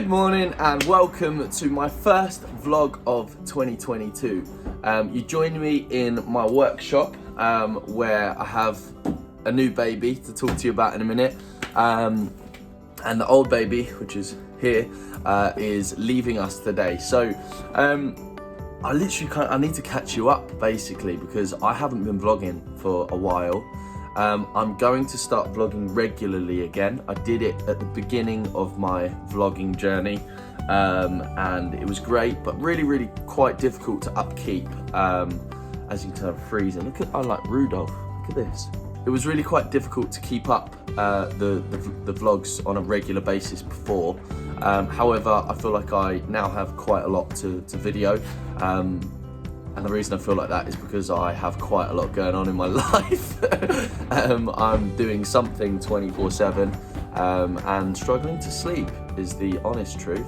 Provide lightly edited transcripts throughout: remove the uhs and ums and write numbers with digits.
Good morning and welcome to my first vlog of 2022. You joined me in my workshop where I have a new baby to talk to you about in a minute, and the old baby, which is here, is leaving us today. So I need to catch you up basically because I haven't been vlogging for a while. I'm going to start vlogging regularly again. I did it at the beginning of my vlogging journey, and it was great, but really quite difficult to upkeep. As you can tell, I'm freezing. I like Rudolph. Look at this. It was really quite difficult to keep up the vlogs on a regular basis before. However, I feel like I now have quite a lot to video. And the reason I feel like that is because I have quite a lot going on in my life. I'm doing something 24/7 and struggling to sleep is the honest truth.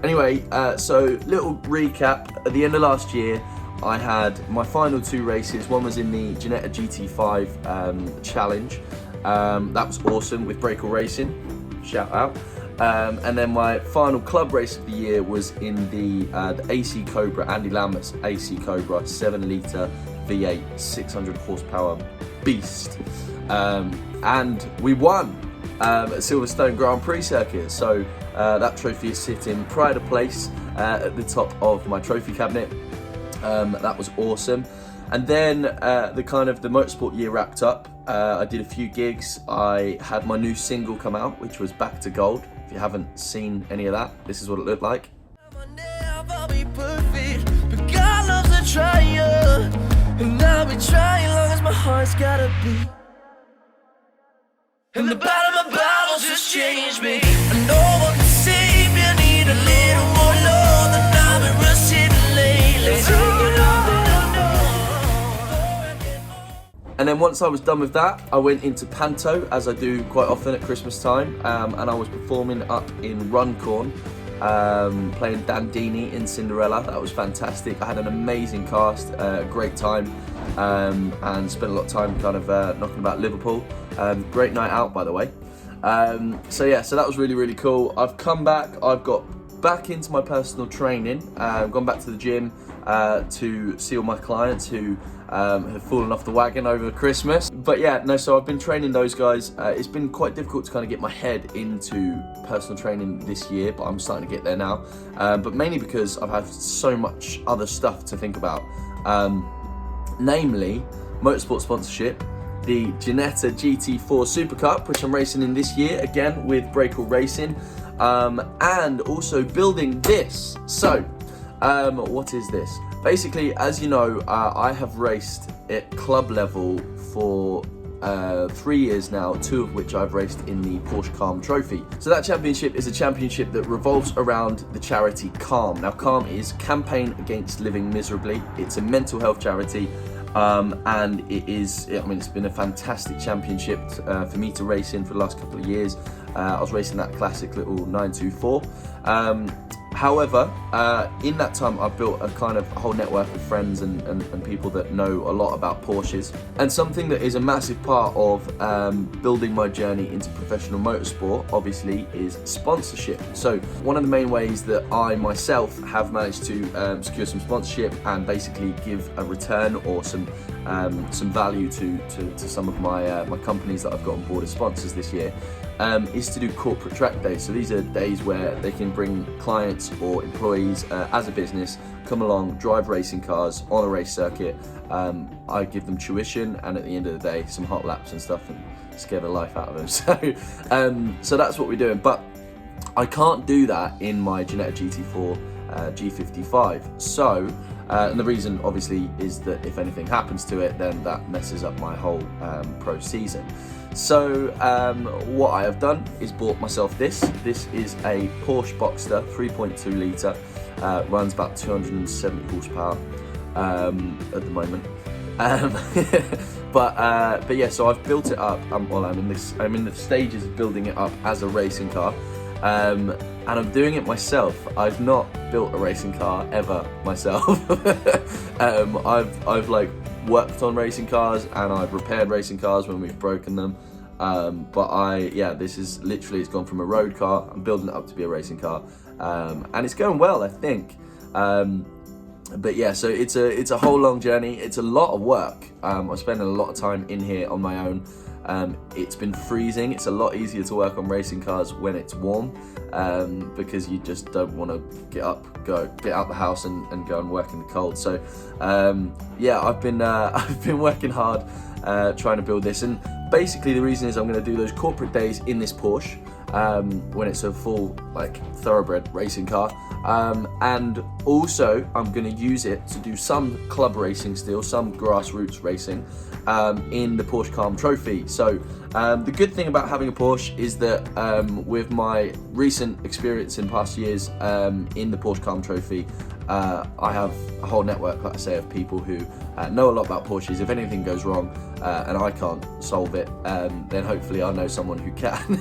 Anyway, so little recap. At the end of last year, I had my final two races. One was in the Ginetta GT5 challenge. That was awesome with Breakall Racing. Shout out. And then my final club race of the year was in the AC Cobra, Andy Lambert's AC Cobra 7-litre V8 600 horsepower beast, and we won at Silverstone Grand Prix circuit. So that trophy is sitting pride of place at the top of my trophy cabinet. That was awesome. And then the motorsport year wrapped up. I did a few gigs. I had my new single come out, which was Back to Gold. If you haven't seen any of that, this is what it looked like. And the bottom of bottles just changed me. I know what can save you. Need a little more love than I've been rushing lately. And then once I was done with that, I went into Panto, as I do quite often at Christmas time, and I was performing up in Runcorn, playing Dandini in Cinderella. That was fantastic. I had an amazing cast, a great time, and spent a lot of time knocking about Liverpool. Great night out, by the way. So that was really cool. I've come back, I've got back into my personal training, gone back to the gym to see all my clients who have fallen off the wagon over Christmas. But so I've been training those guys. It's been quite difficult to get my head into personal training this year, but I'm starting to get there now. But mainly because I've had so much other stuff to think about, namely motorsport sponsorship, the Ginetta GT4 Super Cup, which I'm racing in this year, again with Breakall Racing, and also building this. So, what is this? Basically, as you know, I have raced at club level for 3 years now, 2 of which I've raced in the Porsche Calm Trophy. So that championship is a championship that revolves around the charity Calm. Now, Calm is Campaign Against Living Miserably. It's a mental health charity, and it's been a fantastic championship for me to race in for the last couple of years. I was racing that classic little 924. However, in that time, I've built a whole network of friends and people that know a lot about Porsches. And something that is a massive part of building my journey into professional motorsport, obviously, is sponsorship. So one of the main ways that I myself have managed to secure some sponsorship and basically give a return or some value to some of my companies that I've got on board as sponsors this year, is to do corporate track days. So these are days where they can bring clients or employees as a business, come along, drive racing cars on a race circuit. I give them tuition, and at the end of the day, some hot laps and stuff, and scare the life out of them. So that's what we're doing. But I can't do that in my Ginetta GT4 G55. So, and the reason obviously is that if anything happens to it, then that messes up my whole pro season. So what I have done is bought myself this. This is a Porsche Boxster 3.2 litre, runs about 270 horsepower at the moment. But yeah, so I've built it up. I'm in the stages of building it up as a racing car, and I'm doing it myself. I've not built a racing car ever myself. I've worked on racing cars, and I've repaired racing cars when we've broken them. But this is literally, it's gone from a road car. I'm building it up to be a racing car, and it's going well, I think. But yeah, so it's a whole long journey. It's a lot of work. I'm spending a lot of time in here on my own. It's been freezing. It's a lot easier to work on racing cars when it's warm, because you just don't want to get out the house and go and work in the cold. So yeah, I've been working hard trying to build this, and basically the reason is I'm going to do those corporate days in this Porsche when it's a full thoroughbred racing car, and also I'm going to use it to do some club racing still, some grassroots racing in the Porsche Carm Trophy. So the good thing about having a Porsche is that with my recent experience in past years in the Porsche Carm Trophy, I have a whole network, like I say, of people who know a lot about Porsches. If anything goes wrong and I can't solve it, then hopefully I know someone who can.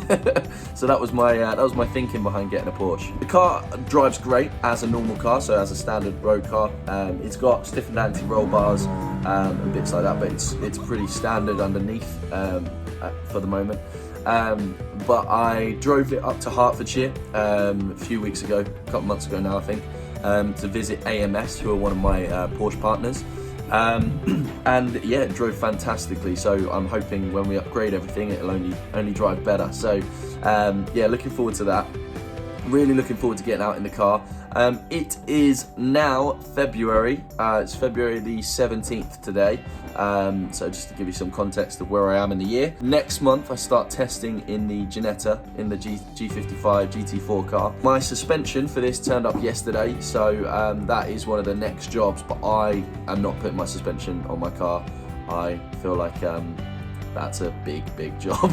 So that was my thinking behind getting a Porsche. The car drives great as a normal car, so as a standard road car. It's got stiffened anti-roll bars and bits like that, but it's pretty standard underneath for the moment. But I drove it up to Hertfordshire a few weeks ago, a couple months ago now I think, to visit AMS, who are one of my Porsche partners. And yeah, it drove fantastically, so I'm hoping when we upgrade everything it'll only drive better. So yeah, looking forward to that. Really looking forward to getting out in the car. It is now February. It's February the 17th today. So just to give you some context of where I am in the year. Next month I start testing in the Ginetta, in the G55 GT4 car. My suspension for this turned up yesterday, so that is one of the next jobs, but I am not putting my suspension on my car. I feel like that's a big job.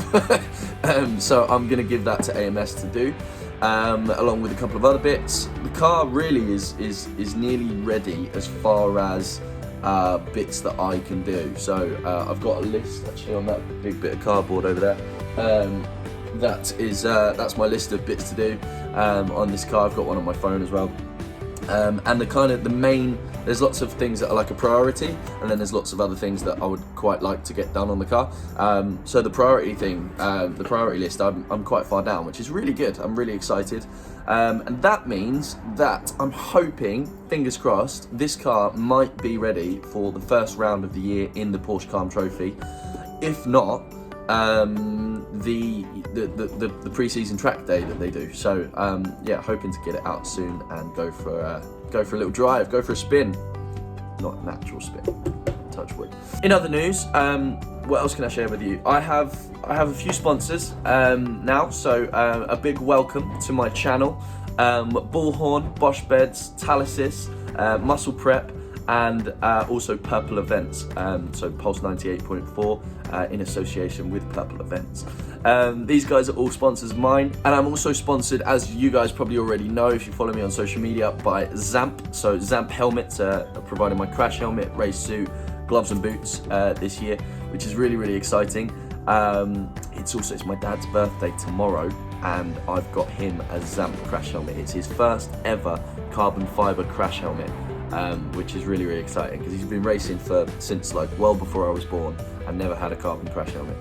So I'm gonna give that to AMS to do, along with a couple of other bits. The car really is nearly ready as far as bits that I can do. So I've got a list actually on that big bit of cardboard over there. That's my list of bits to do on this car. I've got one on my phone as well. And the main, there's lots of things that are like a priority, and then there's lots of other things that I would quite like to get done on the car. So the priority thing, the priority list, I'm quite far down, which is really good. I'm really excited. And that means that I'm hoping, fingers crossed, this car might be ready for the first round of the year in the Porsche Carm Trophy. If not, the pre-season track day that they do. So yeah, hoping to get it out soon and go for a little drive, go for a spin, not an actual spin. Touch wood. In other news, what else can I share with you? I have a few sponsors now, so a big welcome to my channel. Bullhorn, Bosch Beds, Talysis, Muscle Prep, and also Purple Events, so Pulse 98.4 in association with Purple Events. These guys are all sponsors of mine, and I'm also sponsored, as you guys probably already know if you follow me on social media, by Zamp. So Zamp Helmets are providing my crash helmet, race suit, gloves and boots this year, which is really exciting. It's my dad's birthday tomorrow, and I've got him a Zamp crash helmet. It's his first ever carbon fiber crash helmet, which is really exciting because he's been racing since well before I was born and never had a carbon crash helmet.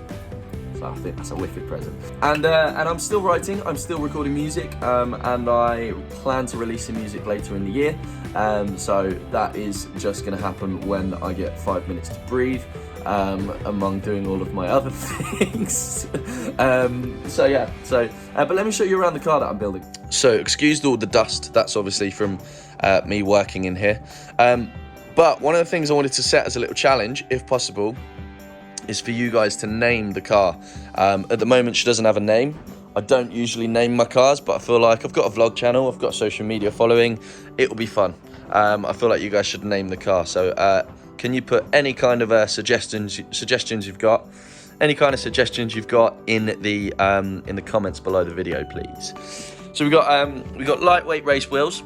So I think that's a wicked present. And I'm still writing, I'm still recording music, and I plan to release some music later in the year. So that is just going to happen when I get 5 minutes to breathe, among doing all of my other things. So yeah, but let me show you around the car that I'm building. So excuse all the dust, that's obviously from me working in here. But one of the things I wanted to set as a little challenge, if possible, is for you guys to name the car. At the moment she doesn't have a name. I don't usually name my cars, but I feel like I've got a vlog channel, I've got a social media following, it'll be fun. I feel like you guys should name the car. So can you put any kind of suggestions you've got, any kind of suggestions you've got in the comments below the video, please. So we got lightweight race wheels.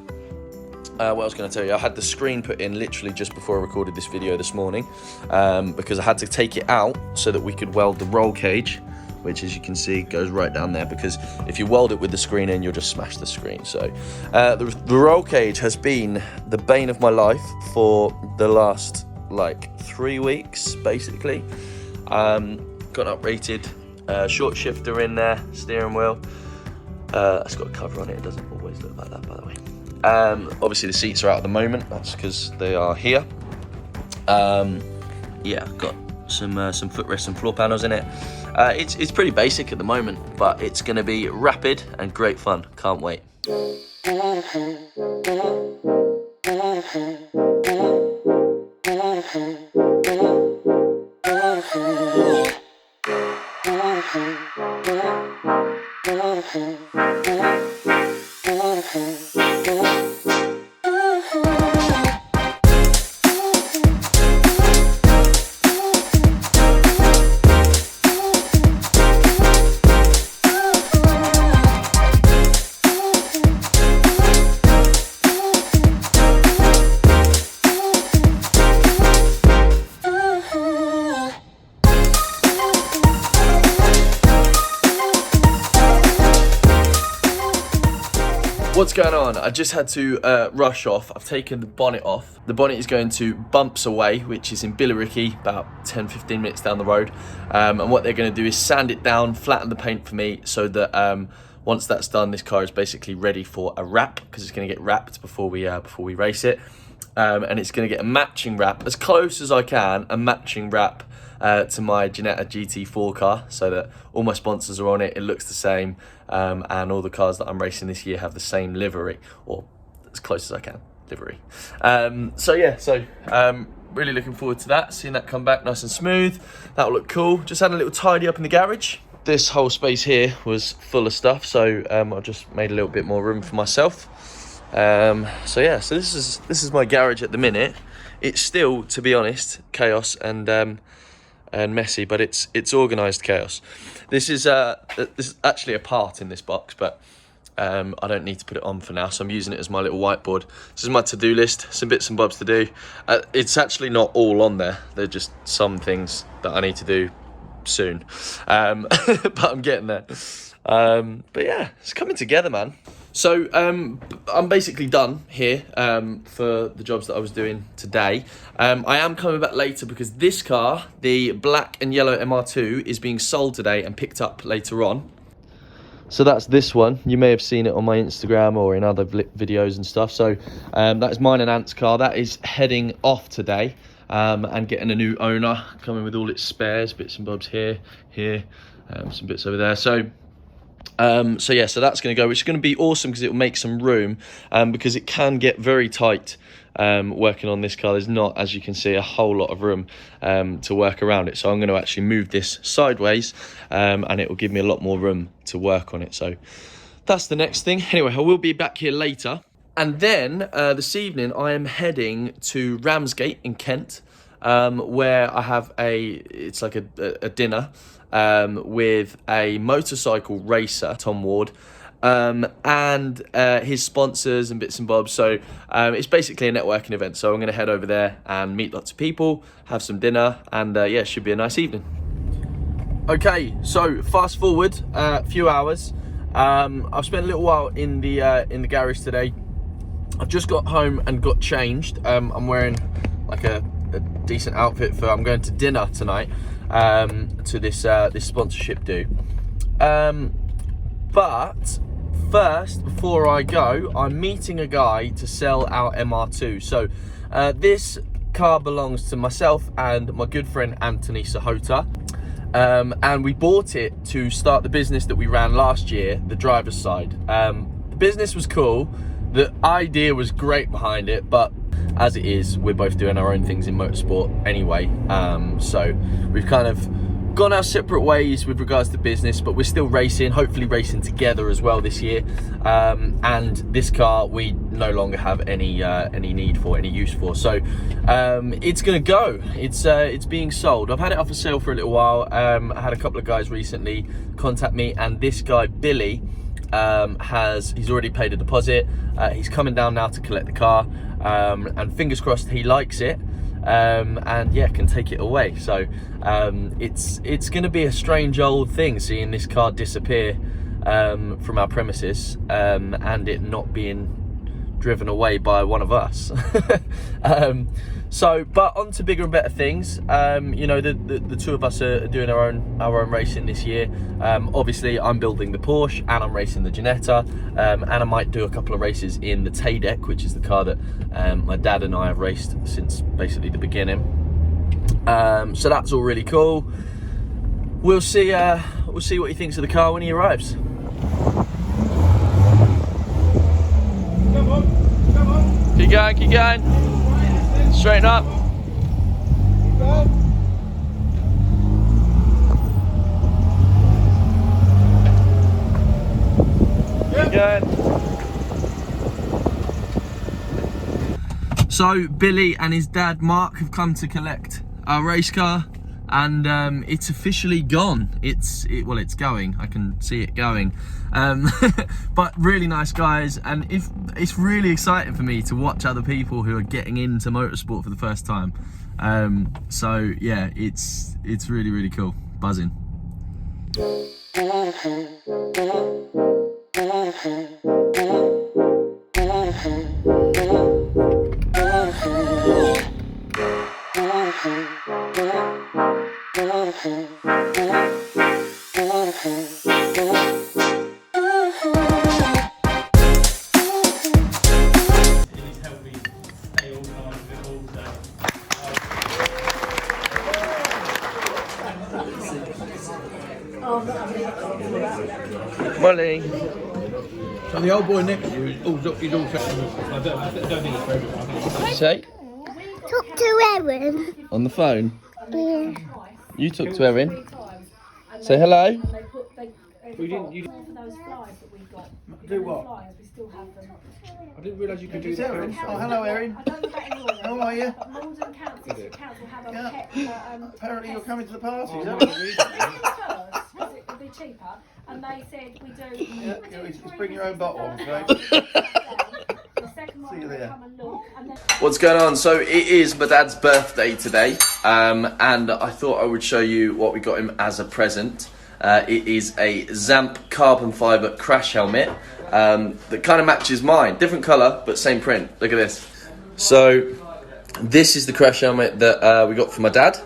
What else can I tell you? I had the screen put in literally just before I recorded this video this morning, because I had to take it out so that we could weld the roll cage, which, as you can see, goes right down there, because if you weld it with the screen in, you'll just smash the screen. So the roll cage has been the bane of my life for the last 3 weeks, basically. Got uprated Short shifter in there, steering wheel. It's got a cover on it. It doesn't always look like that, by the way. Obviously the seats are out at the moment. That's because they are here. Yeah, got some footrests and floor panels in it. It's pretty basic at the moment, but it's going to be rapid and great fun. Can't wait. What's going on? I just had to rush off. I've taken the bonnet off. The bonnet is going to Bumps Away, which is in Billericay, about 10-15 minutes down the road. And what they're going to do is sand it down, flatten the paint for me, so that once that's done, this car is basically ready for a wrap, because it's going to get wrapped before we race it. And it's going to get a matching wrap, as close as I can, a matching wrap to my Ginetta GT4 car, so that all my sponsors are on it, it looks the same, and all the cars that I'm racing this year have the same livery, or as close as I can, livery. Really looking forward to that, seeing that come back nice and smooth. That'll look cool. Just had a little tidy up in the garage. This whole space here was full of stuff, so I just made a little bit more room for myself. So this is my garage at the minute. It's still, to be honest, chaos and messy, but it's organised chaos. This is actually a part in this box, but I don't need to put it on for now, so I'm using it as my little whiteboard. This is my to-do list, some bits and bobs to do. It's actually not all on there. They're just some things that I need to do soon, but I'm getting there. But yeah, it's coming together, man. So I'm basically done here for the jobs that I was doing today. I am coming back later because this car, the black and yellow MR2, is being sold today and picked up later on. So that's this one. You may have seen it on my Instagram or in other videos and stuff. So that is mine and Ant's car. That is heading off today and getting a new owner, coming with all its spares, bits and bobs here, some bits over there. So that's going to go, which is going to be awesome because it will make some room, because it can get very tight working on this car. There's not, as you can see, a whole lot of room to work around it. So I'm going to actually move this sideways, and it will give me a lot more room to work on it. So that's the next thing. Anyway, I will be back here later. And then this evening I am heading to Ramsgate in Kent, where I have it's like a dinner with a motorcycle racer, Tom Ward, and his sponsors and bits and bobs. So it's basically a networking event. So I'm going to head over there and meet lots of people, have some dinner, and yeah, it should be a nice evening. Okay, so fast forward a few hours. I've spent a little while in the garage today. I've just got home and got changed. I'm wearing like a decent outfit for, I'm going to dinner tonight to this sponsorship do. But first, before I go, I'm meeting a guy to sell our MR2. So this car belongs to myself and my good friend Anthony Sahota. And we bought it to start the business that we ran last year, the driver's side. The business was cool. The idea was great behind it, but as it is, we're both doing our own things in motorsport anyway. So we've kind of gone our separate ways with regards to business, but we're still racing, hopefully racing together as well this year. And this car we no longer have any need for, any use for. So it's gonna go. It's being sold. I've had it up for sale for a little while. I had a couple of guys recently contact me, and this guy Billy he's already paid a deposit. He's coming down now to collect the car, and fingers crossed he likes it, and yeah, can take it away. So it's going to be a strange old thing seeing this car disappear from our premises, and it not being driven away by one of us. But on to bigger and better things. You know, the two of us are doing our own racing this year. Obviously, I'm building the Porsche and I'm racing the Ginetta, and I might do a couple of races in the Tadec, which is the car that my dad and I have raced since basically the beginning. So that's all really cool. We'll see what he thinks of the car when he arrives. Come on. Keep going. Straighten up. Keep going. So Billy and his dad Mark have come to collect our race car, and it's officially gone. It's going. I can see it going. But really nice guys, and it's really exciting for me to watch other people who are getting into motorsport for the first time. So yeah, it's really, really cool. Buzzing. Molly. So the old boy next to you is all set. I don't think it's for everyone. Say? Talk to Erin. On the phone? Yeah. You talk to Erin. Say hello. We didn't. You do what? I didn't realise you could do that. Oh, hello, Erin. How are you? Yeah. Apparently you're coming to the party. It'll be cheaper, and they said we do. Yeah, just bring your own bottle, I'm afraid. See you there. What's going on? So it is my dad's birthday today, and I thought I would show you what we got him as a present. It is a Zamp carbon fibre crash helmet that kind of matches mine. Different colour, but same print. Look at this. So this is the crash helmet that we got for my dad.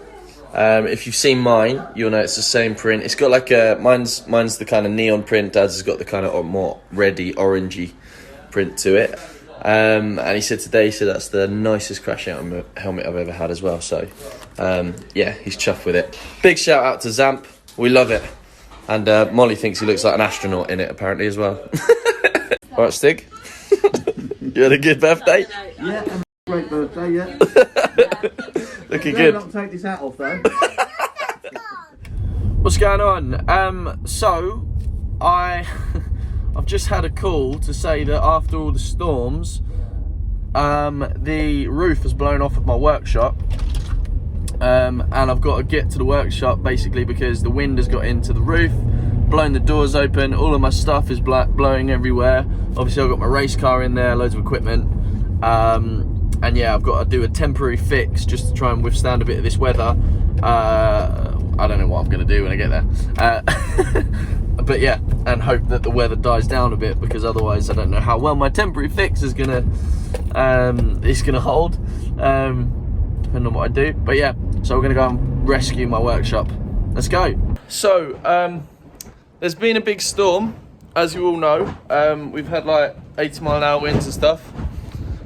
If you've seen mine, you'll know it's the same print. It's got like a mine's the kind of neon print. Dad's has got the kind of more reddy, orangey print to it. And he said today, that's the nicest crash helmet I've ever had as well. So yeah, he's chuffed with it. Big shout out to Zamp. We love it. And Molly thinks he looks like an astronaut in it apparently as well. All right, Stig. You had a good birthday? Yeah, great birthday, yeah. Looking good. Not take this hat off though. What's going on? So I've just had a call to say that after all the storms, the roof has blown off of my workshop, and I've got to get to the workshop basically because the wind has got into the roof, blown the doors open. All of my stuff is blowing everywhere. Obviously I've got my race car in there, loads of equipment, and yeah, I've got to do a temporary fix just to try and withstand a bit of this weather. I don't know what I'm going to do when I get there. But yeah, and hope that the weather dies down a bit, because otherwise I don't know how well my temporary fix is gonna hold, depending on what I do. But yeah, so we're gonna go and rescue my workshop. Let's go. So there's been a big storm, as you all know. We've had like 80-mile-an-hour winds and stuff,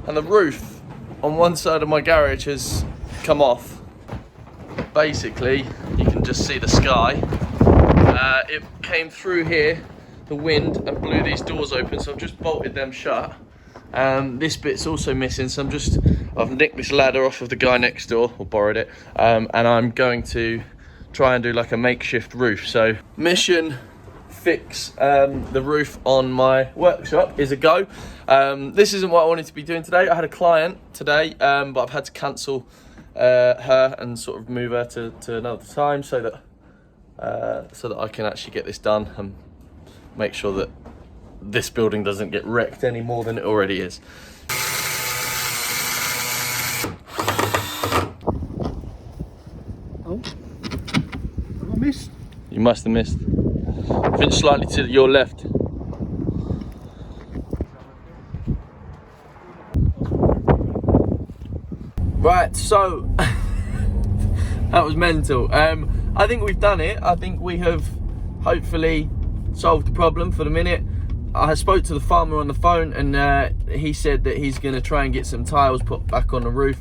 and the roof on one side of my garage has come off. Basically, you can just see the sky. It came through here, the wind, and blew these doors open, so I've just bolted them shut. This bit's also missing, so I've nicked this ladder off of the guy next door, or borrowed it, and I'm going to try and do like a makeshift roof. So mission fix the roof on my workshop is a go. This isn't what I wanted to be doing today. I had a client today, but I've had to cancel her and sort of move her to another time so that I can actually get this done and make sure that this building doesn't get wrecked any more than it already is. Oh, I missed. You must have missed. I think slightly to your left. Right, so that was mental. I think we've done it. I think we have hopefully solved the problem for the minute. I spoke to the farmer on the phone, and he said that he's going to try and get some tiles put back on the roof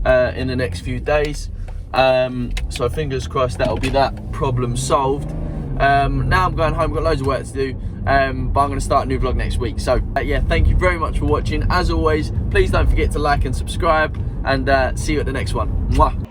in the next few days. So fingers crossed that'll be that problem solved. Now I'm going home, got loads of work to do, but I'm going to start a new vlog next week. So yeah, thank you very much for watching. As always, please don't forget to like and subscribe, and see you at the next one. Mwah.